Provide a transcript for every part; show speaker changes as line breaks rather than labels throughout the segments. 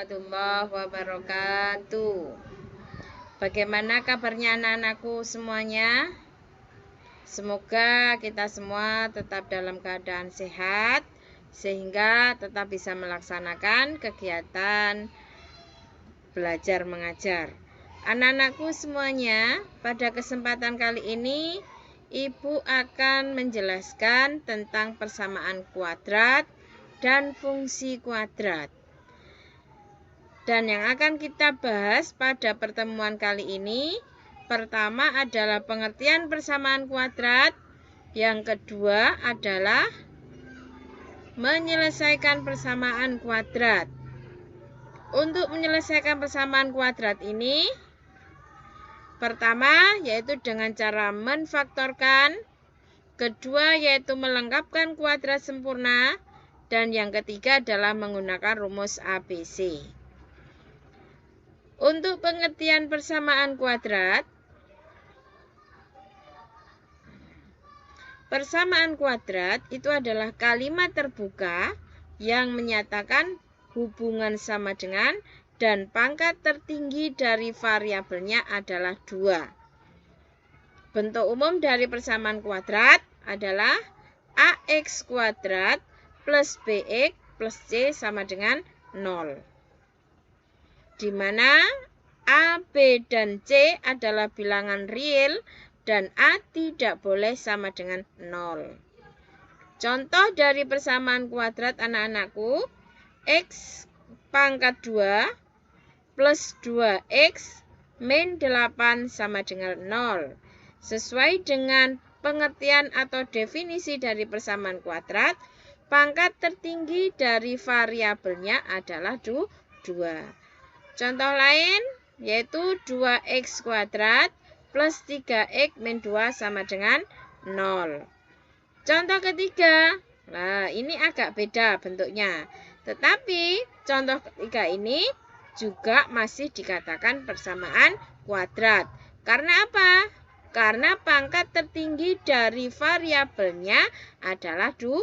warahmatullahi wabarakatuh. Bagaimana kabarnya anak-anakku semuanya? Semoga kita semua tetap dalam keadaan sehat, sehingga tetap bisa melaksanakan kegiatan belajar mengajar. Anak-anakku semuanya, pada kesempatan kali ini Ibu akan menjelaskan tentang persamaan kuadrat dan fungsi kuadrat. Dan yang akan kita bahas pada pertemuan kali ini, pertama adalah pengertian persamaan kuadrat, yang kedua adalah menyelesaikan persamaan kuadrat. Untuk menyelesaikan persamaan kuadrat ini, pertama yaitu dengan cara menfaktorkan, kedua yaitu melengkapkan kuadrat sempurna, dan yang ketiga adalah menggunakan rumus ABC. Untuk pengertian persamaan kuadrat, persamaan kuadrat itu adalah kalimat terbuka yang menyatakan hubungan sama dengan dan pangkat tertinggi dari variabelnya adalah 2. Bentuk umum dari persamaan kuadrat adalah AX kuadrat plus BX plus C sama dengan 0. Di mana A, B, dan C adalah bilangan real dan A tidak boleh sama dengan 0. Contoh dari persamaan kuadrat anak-anakku, X pangkat 2 plus 2X min 8 sama dengan 0. Sesuai dengan pengertian atau definisi dari persamaan kuadrat, pangkat tertinggi dari variabelnya adalah 2. Contoh lain yaitu 2X kuadrat plus 3X min 2 sama dengan 0. Contoh ketiga, nah ini agak beda bentuknya. Tetapi contoh ketiga ini juga masih dikatakan persamaan kuadrat. Karena apa? Karena pangkat tertinggi dari variabelnya adalah 2.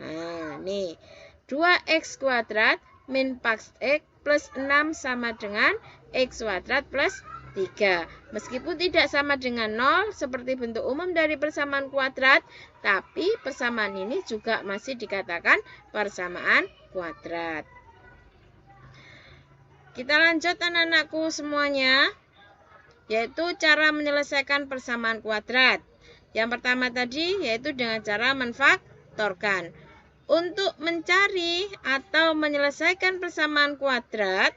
Nah, nih 2X kuadrat min 4X plus 6 sama dengan X kuadrat plus 3. Meskipun tidak sama dengan 0 seperti bentuk umum dari persamaan kuadrat, tapi persamaan ini juga masih dikatakan persamaan kuadrat. Kita lanjut anak-anakku semuanya, yaitu cara menyelesaikan persamaan kuadrat. Yang pertama tadi yaitu dengan cara menfaktorkan. Untuk mencari atau menyelesaikan persamaan kuadrat,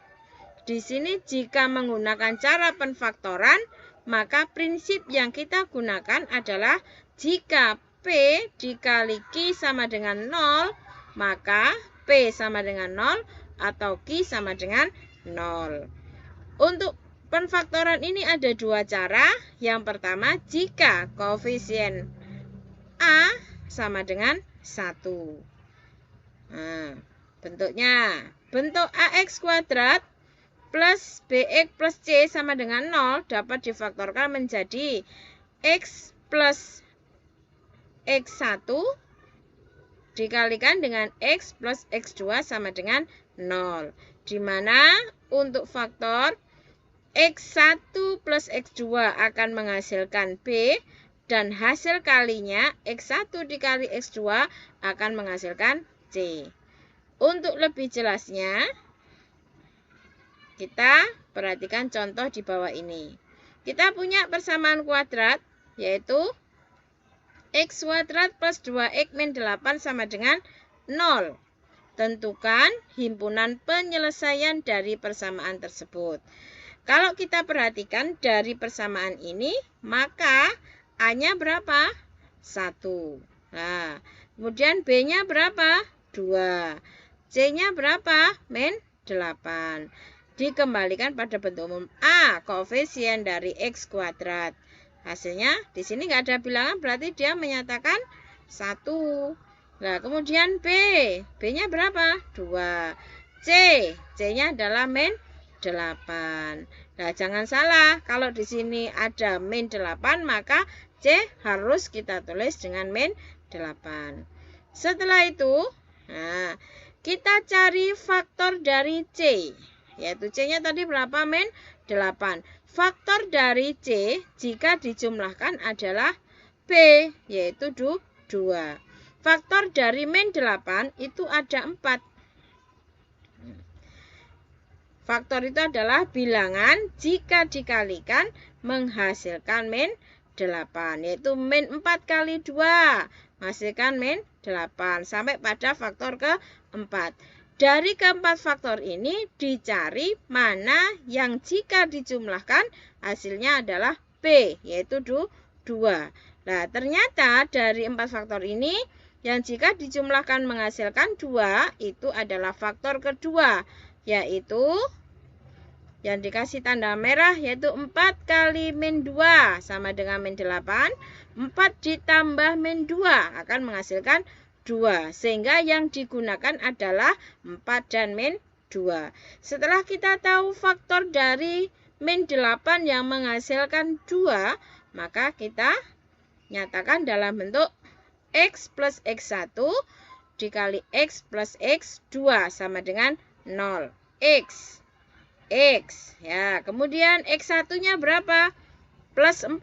di sini jika menggunakan cara penfaktoran, maka prinsip yang kita gunakan adalah jika P dikali Q sama dengan 0, maka P sama dengan 0 atau Q sama dengan 0. Untuk penfaktoran ini ada 2 cara. Yang pertama, jika koefisien A sama dengan 1. Nah, bentuknya, bentuk AX kuadrat plus BX plus C sama dengan 0 dapat difaktorkan menjadi X plus X1 dikalikan dengan X plus X2 sama dengan 0. Di mana untuk faktor X1 plus X2 akan menghasilkan B, dan hasil kalinya X1 dikali X2 akan menghasilkan C. Untuk lebih jelasnya, kita perhatikan contoh di bawah ini. Kita punya persamaan kuadrat, yaitu X kuadrat plus 2X min 8 sama dengan 0. Tentukan himpunan penyelesaian dari persamaan tersebut. Kalau kita perhatikan dari persamaan ini, maka A-nya berapa? 1. Nah, kemudian B-nya berapa? 2. C-nya berapa? Min 8. Dikembalikan pada bentuk umum A, koefisien dari X kuadrat. Hasilnya di sini nggak ada bilangan, berarti dia menyatakan 1. Nah, kemudian B, B-nya berapa? 2. C, C-nya adalah min 8. Nah, jangan salah, kalau di sini ada min 8, maka C harus kita tulis dengan min 8. Setelah itu, nah, Kita cari faktor dari C. Yaitu C-nya tadi berapa, min? 8. Faktor dari C jika dijumlahkan adalah B, yaitu 2. Faktor dari min 8 itu ada 4. Faktor itu adalah bilangan jika dikalikan menghasilkan min 8. Yaitu min 4 kali 2 menghasilkan min 8. Sampai pada faktor ke-4. Dari keempat faktor ini dicari mana yang jika dijumlahkan hasilnya adalah B, yaitu 2. Nah, ternyata dari 4 faktor ini yang jika dijumlahkan menghasilkan 2 itu adalah faktor kedua, yaitu yang dikasih tanda merah, yaitu 4 kali min 2 sama dengan min 8. 4 ditambah min 2 akan menghasilkan 2. Sehingga yang digunakan adalah 4 dan min 2. Setelah kita tahu faktor dari min 8 yang menghasilkan 2, maka kita nyatakan dalam bentuk X plus X1 dikali X plus X2 sama dengan 0. X. Ya, kemudian X1-nya berapa? Plus 4.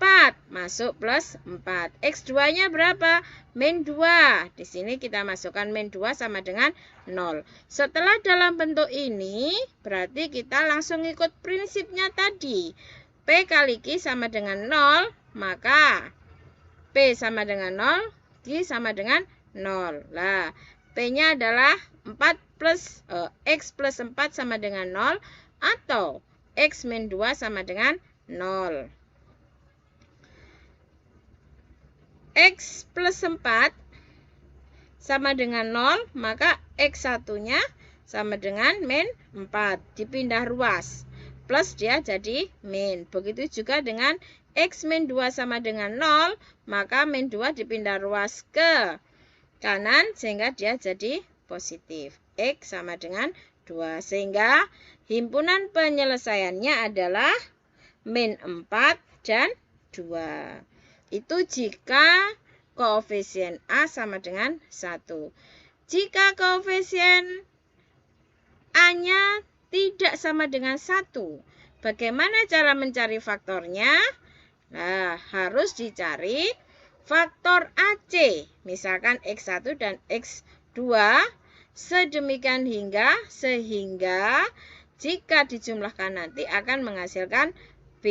Masuk plus 4. X2-nya berapa? Min 2. Di sini kita masukkan min 2 sama dengan 0. Setelah dalam bentuk ini, berarti kita langsung ikut prinsipnya tadi. P kali Q sama dengan 0, maka P sama dengan 0, Q sama dengan 0. Lah, P-nya adalah 4 plus X plus 4 sama dengan 0, atau X min 2 sama dengan 0. X plus 4 sama dengan 0, maka X1-nya sama dengan min 4. Dipindah ruas. Plus dia jadi min. Begitu juga dengan X min 2 sama dengan 0, maka min 2 dipindah ruas ke kanan sehingga dia jadi positif. X sama dengan 2. Sehingga himpunan penyelesaiannya adalah min 4 dan 2. Itu jika koefisien A sama dengan 1. Jika koefisien A-nya tidak sama dengan 1, bagaimana cara mencari faktornya? Nah, harus dicari faktor AC. Misalkan X1 dan X2 sedemikian sehingga jika dijumlahkan nanti akan menghasilkan B.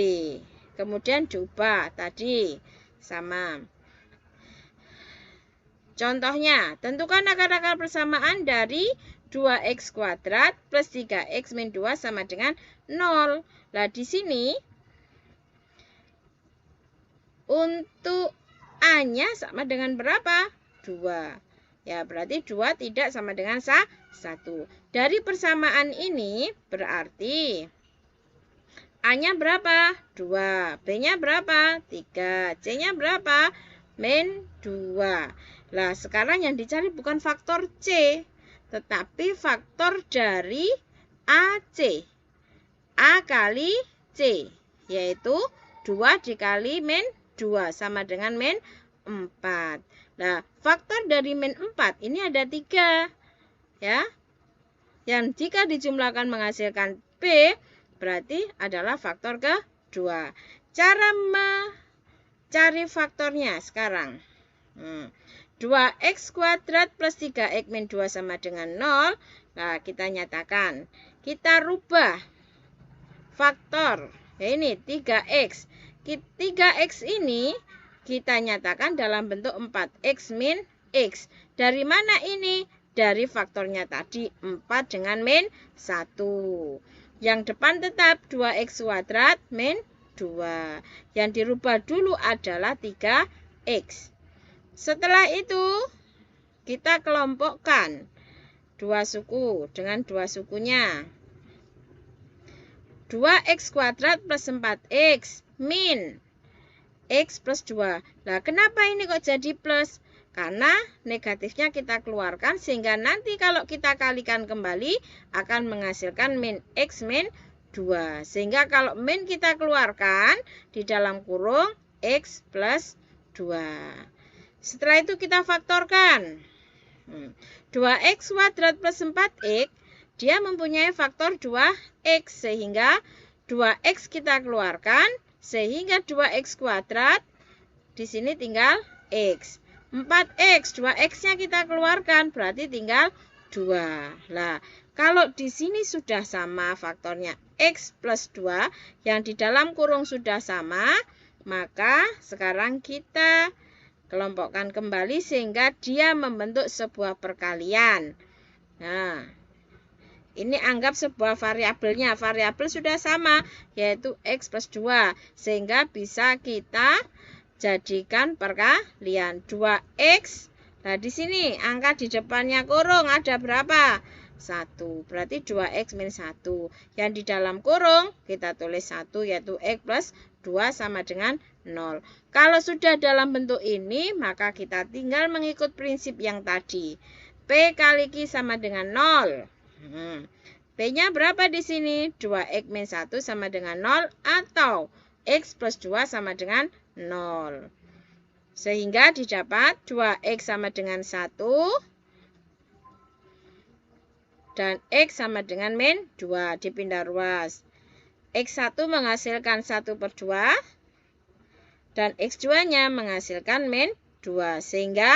Kemudian diubah tadi sama. Contohnya, tentukan akar-akar persamaan dari 2x kuadrat plus 3x min 2 sama dengan 0. Nah, di sini untuk A-nya sama dengan berapa? 2. Ya, berarti 2 tidak sama dengan 1. Dari persamaan ini berarti A-nya berapa? 2. B-nya berapa? 3. C-nya berapa? Min 2. Nah, sekarang yang dicari bukan faktor C, tetapi faktor dari AC. A kali C, yaitu 2 dikali min 2 sama dengan min 4. Nah, faktor dari min 4 ini ada 3. Ya. Yang jika dijumlahkan menghasilkan B, berarti adalah faktor kedua. Cara mencari faktornya sekarang. 2x kuadrat plus 3x min 2 sama dengan 0. Nah, kita nyatakan. Kita rubah faktor. Ya, ini 3x. 3x ini kita nyatakan dalam bentuk 4x min x. Dari mana ini? Dari faktornya tadi 4 dengan min 1. Yang depan tetap 2x kuadrat min 2. Yang dirubah dulu adalah 3x. Setelah itu kita kelompokkan 2 suku dengan 2 sukunya. 2x kuadrat plus 4x min x plus 2. Nah, kenapa ini kok jadi plus? Karena negatifnya kita keluarkan sehingga nanti kalau kita kalikan kembali akan menghasilkan min x min 2. Sehingga kalau min kita keluarkan di dalam kurung x plus 2. Setelah itu kita faktorkan. 2x kuadrat plus 4x, dia mempunyai faktor 2x, sehingga 2x kita keluarkan, sehingga 2x kuadrat, di sini tinggal x. 4x, 2x-nya kita keluarkan, berarti tinggal 2. Lah, kalau di sini sudah sama faktornya x plus 2, yang di dalam kurung sudah sama, maka sekarang kita kelompokkan kembali sehingga dia membentuk sebuah perkalian. Nah, ini anggap sebuah variabelnya. Variabel sudah sama, yaitu x plus 2. Sehingga bisa kita jadikan perkalian 2x. Nah, di sini angka di depannya kurung ada berapa? 1. Berarti 2x min 1. Yang di dalam kurung kita tulis 1, yaitu x plus 2 sama dengan 0. Kalau sudah dalam bentuk ini, maka kita tinggal mengikut prinsip yang tadi. P kali Q sama dengan 0. P-nya berapa di sini? 2x min 1 sama dengan 0, atau x plus 2 sama dengan 0. Sehingga didapat 2x sama dengan 1 dan x sama dengan min 2. Dipindah ruas. X1 menghasilkan 1/2 dan X2-nya menghasilkan min 2. Sehingga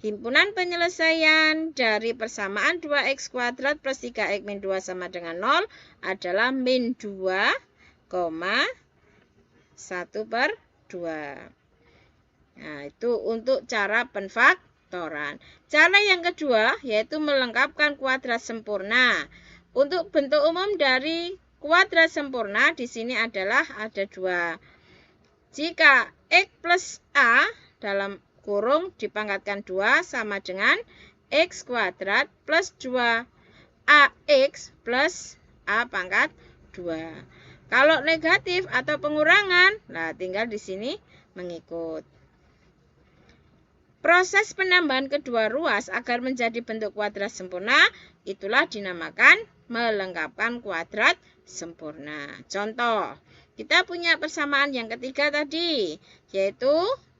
himpunan penyelesaian dari persamaan 2x kuadrat plus 3x min 2 sama dengan 0 adalah min 2,1/2. Nah, itu untuk cara penfaktoran. Cara yang kedua yaitu melengkapkan kuadrat sempurna. Untuk bentuk umum dari kuadrat sempurna di sini adalah ada 2. Jika x plus a dalam kurung dipangkatkan 2 sama dengan x kuadrat plus 2ax plus a pangkat 2. Kalau negatif atau pengurangan, nah tinggal di sini mengikut. Proses penambahan kedua ruas agar menjadi bentuk kuadrat sempurna itulah dinamakan melengkapkan kuadrat sempurna. Contoh, kita punya persamaan yang ketiga tadi, yaitu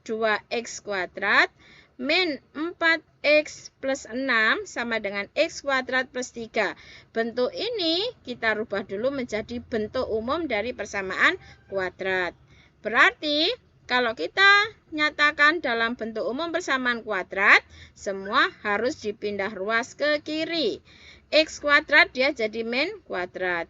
2x kuadrat min 4x plus 6 sama dengan x kuadrat plus 3. Bentuk ini kita rubah dulu menjadi bentuk umum dari persamaan kuadrat. Berarti kalau kita nyatakan dalam bentuk umum persamaan kuadrat, semua harus dipindah ruas ke kiri. X kuadrat dia jadi min kuadrat.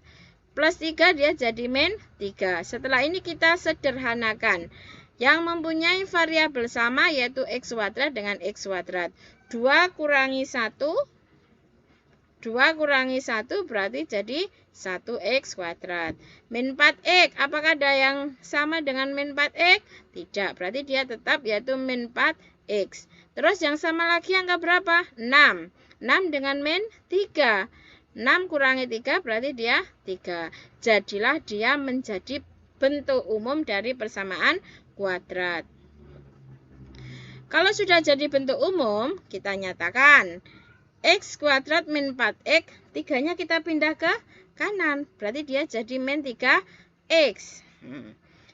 Plus 3 dia jadi min 3. Setelah ini kita sederhanakan. Yang mempunyai variabel sama yaitu x kuadrat dengan x kuadrat. 2 kurangi 1. 2 kurangi 1 berarti jadi 1x kuadrat. Min 4x, apakah ada yang sama dengan min 4x? Tidak, berarti dia tetap yaitu min 4x. Terus yang sama lagi angka berapa? 6. 6 dengan min 3. 6 kurangi 3 berarti dia 3. Jadilah dia menjadi bentuk umum dari persamaan kuadrat. Kalau sudah jadi bentuk umum, kita nyatakan x kuadrat min 4x, 3-nya kita pindah ke kanan. Berarti dia jadi min 3x.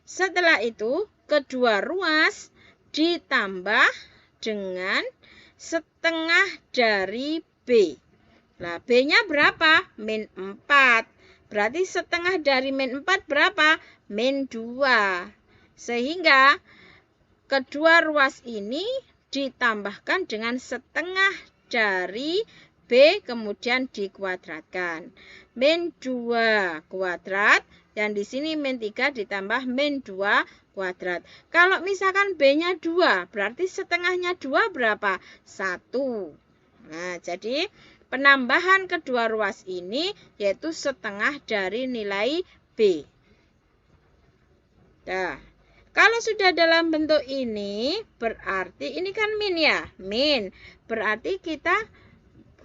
Setelah itu, kedua ruas ditambah dengan setengah dari B. Nah, B-nya berapa? Min 4. Berarti setengah dari min 4 berapa? Min 2. Sehingga kedua ruas ini ditambahkan dengan setengah dari B kemudian dikuadratkan. Min 2 kuadrat, yang di sini min 3 ditambah min 2 kuadrat. Kalau misalkan B-nya 2, berarti setengahnya 2 berapa? 1. Nah, jadi penambahan kedua ruas ini yaitu setengah dari nilai B. Nah, kalau sudah dalam bentuk ini, berarti ini kan min ya, min. Berarti kita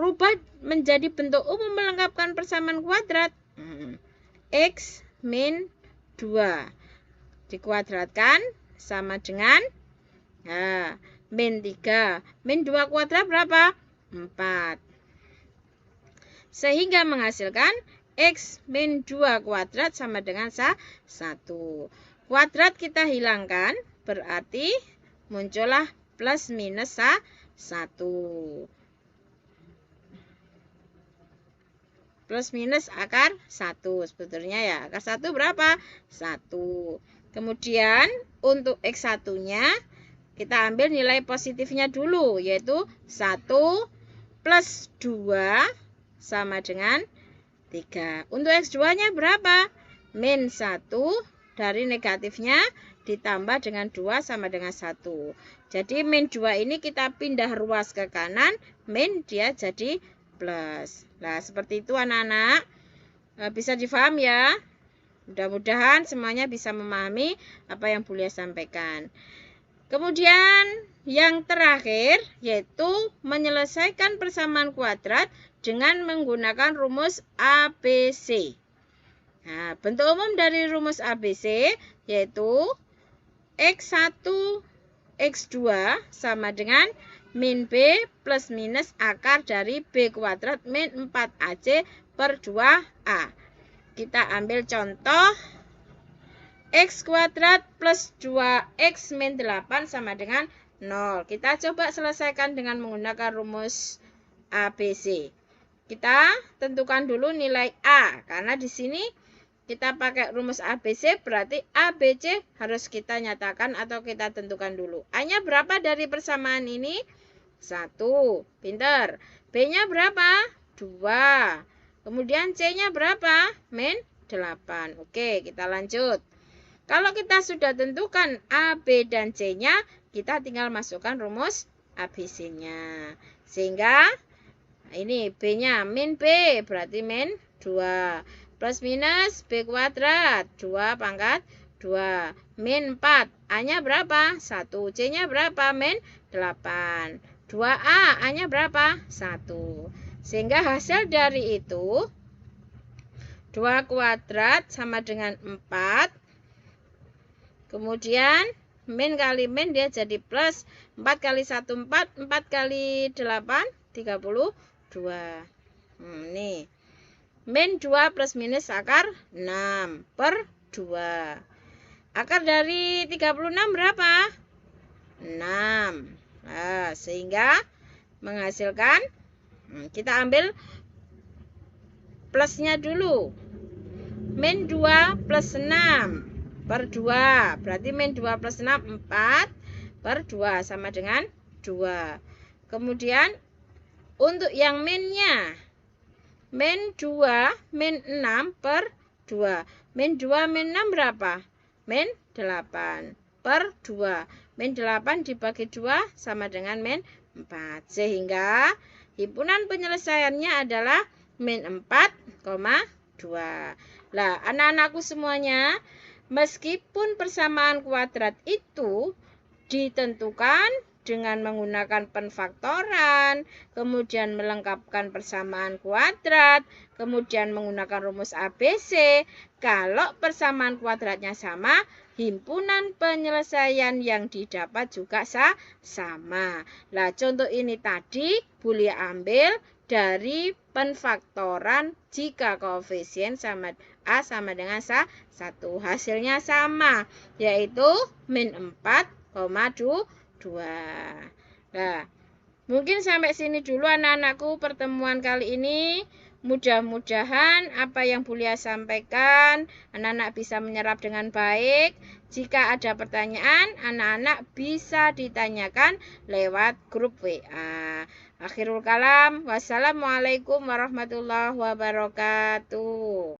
rubah menjadi bentuk umum melengkapkan persamaan kuadrat. X min 2 dikuadratkan sama dengan min 3. Min 2 kuadrat berapa? 4. Sehingga menghasilkan X min 2 kuadrat sama dengan 1. Kuadrat kita hilangkan, berarti muncullah plus minus 1. plus minus akar 1. Sebetulnya ya, akar 1 berapa? 1. Kemudian untuk X1-nya kita ambil nilai positifnya dulu, yaitu 1 plus 2 sama dengan 3. Untuk X2-nya berapa? Min 1 dari negatifnya ditambah dengan 2 sama dengan 1. Jadi min 2 ini kita pindah ruas ke kanan, min dia jadi plus. Nah, seperti itu anak-anak. Bisa difaham ya? Mudah-mudahan semuanya bisa memahami apa yang Bulia sampaikan. Kemudian yang terakhir yaitu menyelesaikan persamaan kuadrat dengan menggunakan rumus ABC. Nah, bentuk umum dari rumus ABC yaitu X1, X2 sama dengan min B plus minus akar dari B kuadrat min 4AC per 2A. Kita ambil contoh X kuadrat plus 2X min 8 sama dengan 0. Kita coba selesaikan dengan menggunakan rumus ABC. Kita tentukan dulu nilai A, karena di sini kita pakai rumus ABC, berarti ABC harus kita nyatakan atau kita tentukan dulu. A-nya berapa dari persamaan ini? 1. Pinter. B-nya berapa? 2. Kemudian C-nya berapa? Min 8. Oke, kita lanjut. Kalau kita sudah tentukan A, B, dan C-nya, kita tinggal masukkan rumus ABC-nya. Sehingga ini B-nya min B, berarti min 2. Plus minus B kuadrat, 2 pangkat 2. Min 4, A-nya berapa? 1. C-nya berapa? Min 8. 2A, A-nya berapa? 1. Sehingga hasil dari itu 2 kuadrat sama dengan 4. Kemudian min kali min dia jadi plus. 4 kali 1 4, 4 kali 8 32. Nih. Min 2 plus minus akar 6 per 2. Akar dari 36 berapa? 6. Nah, sehingga menghasilkan, kita ambil plusnya dulu. Min 2 plus 6 per 2. Berarti min 2 plus 6, 4 per 2 sama dengan 2. Kemudian untuk yang minnya, min 2 min 6 per 2. Min 2 min 6 berapa? Min 8 per 2. Min 8 dibagi 2 sama dengan min 4. Sehingga himpunan penyelesaiannya adalah min 4,2. Lah, anak-anakku semuanya, meskipun persamaan kuadrat itu ditentukan dengan menggunakan penfaktoran, kemudian melengkapkan persamaan kuadrat, kemudian menggunakan rumus ABC. Kalau persamaan kuadratnya sama, himpunan penyelesaian yang didapat juga sama. Nah, contoh ini tadi Bulia ambil dari penfaktoran jika koefisien sama A sama dengan 1. Hasilnya sama, yaitu min 4,2. Nah, mungkin sampai sini dulu anak-anakku pertemuan kali ini. Mudah-mudahan apa yang Bulia sampaikan anak-anak bisa menyerap dengan baik. Jika ada pertanyaan, anak-anak bisa ditanyakan lewat grup WA. Akhirul kalam, wassalamualaikum warahmatullahi wabarakatuh.